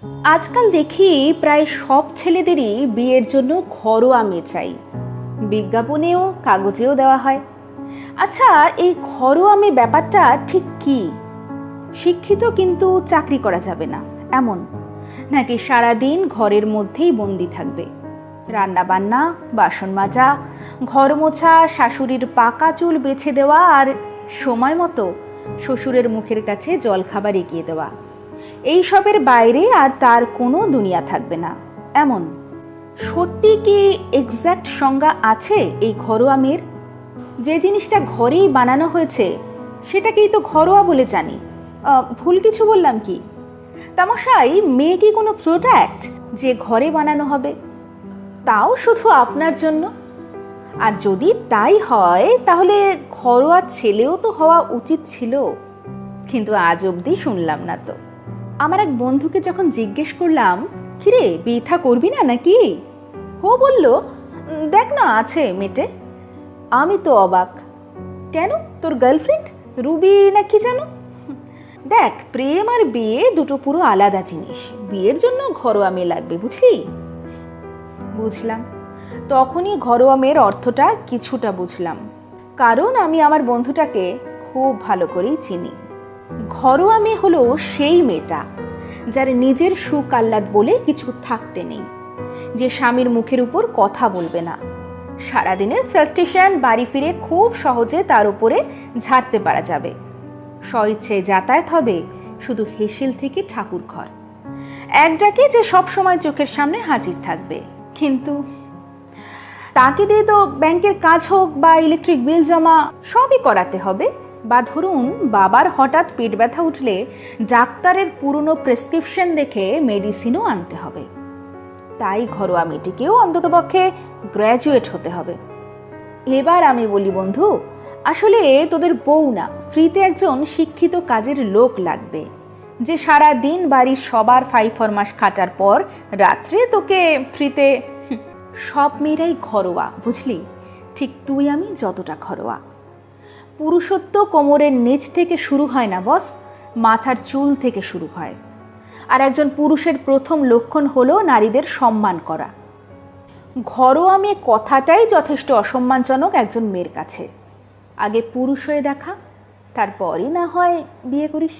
আজকাল দেখি প্রায় সব ছেলেদেরই বিয়ের জন্য ঘরোয়া মেয়ে চাই। বিজ্ঞাপনেও কাগজেও দেওয়া হয়। আচ্ছা, এই ঘরোয়া মেয়ে ব্যাপারটা ঠিক কি? শিক্ষিত কিন্তু চাকরি করা যাবে না এমন, নাকি সারাদিন ঘরের মধ্যেই বন্দি থাকবে? রান্না বান্না, বাসন মাজা, ঘর মোছা, শাশুড়ির পাকা চুল বেছে দেওয়া আর সময় মতো শ্বশুরের মুখের কাছে জলখাবার এগিয়ে দেওয়া, এই সবের বাইরে আর তার কোনো দুনিয়া থাকবে না এমন? সত্যি কি এক্স্যাক্ট সংজ্ঞা আছে এই ঘরোয়া মেয়ের? যে জিনিসটা ঘরেই বানানো হয়েছে সেটাকেই তো ঘরোয়া বলে জানি। ভুল কিছু বললাম কি? তামাশাই, মেয়ে কি কোনো প্রোডাক্ট যে ঘরে বানানো হবে, তাও শুধু আপনার জন্য? আর যদি তাই হয় তাহলে ঘরোয়া ছেলেও তো হওয়া উচিত ছিল, কিন্তু আজ অবধি শুনলাম না তো। আমার এক বন্ধুকে যখন জিজ্ঞেস করলাম, কিরে বিয়ে থা করবি না নাকি, ও বলল, দেখ না আছে মেটে। আমি তো অবাক। কেন, তোর গার্লফ্রেন্ড রুবি নাকি জানো? দেখ, প্রেম আর বিয়ে দুটো পুরো আলাদা জিনিস। বিয়ের জন্য ঘরোয়া মেয়ে লাগবে, বুঝলি? বুঝলাম। তখনই ঘরোয়া মেয়ের অর্থটা কিছুটা বুঝলাম, কারণ আমি আমার বন্ধুটাকে খুব ভালো করেই চিনি। ঘরোয়া মেয়ে হলো সেই মেয়েটা যার নিজের সুখ আহ্লাদ বলে কিছু থাকতে নেই, যে স্বামীর মুখের উপর কথা বলবে না, সারাদিনের ফ্রাস্ট্রেশন বাড়ি ফিরে খুব সহজে তার উপরে ঝাড়তে পারা যাবে, স্বইচ্ছে যাতায়াত হবে শুধু হেসেল থেকে ঠাকুর ঘর, একটাকে যে সব সময় চোখের সামনে হাজির থাকবে। কিন্তু তাকে দিয়ে তো ব্যাংকের কাজ হোক বা ইলেকট্রিক বিল জমা সবই করাতে হবে, বা ধরুন বাবার হঠাৎ পেট ব্যথা উঠলে ডাক্তারের পুরনো প্রেসক্রিপশন দেখে মেডিসিনও আনতে হবে। তাই ঘরোয়া মেয়েটিকেও অন্ততপক্ষে গ্র্যাজুয়েট হতে হবে। এবার আমি বলি, বন্ধু, আসলে তোদের বউ না, ফ্রিতে একজন শিক্ষিত কাজের লোক লাগবে, যে সারা দিন বাড়ির সবার ফাইফরমাস খাটার পর রাত্রে তোকে ফ্রিতে। সব মেয়েরাই ঘরোয়া, বুঝলি? ঠিক তুই আমি যতটা ঘরোয়া। পুরুষত্ব কোমরের নিচ থেকে শুরু হয় না বস, মাথার চুল থেকে শুরু হয়। আর একজন পুরুষের প্রথম লক্ষণ হলো নারীদের সম্মান করা। ঘরোয়া মেয়ে কথাটাই যথেষ্ট অসম্মানজনক একজন মেয়ের কাছে। আগে পুরুষ হয়ে দেখা, তারপরই না হয় বিয়ে করিস।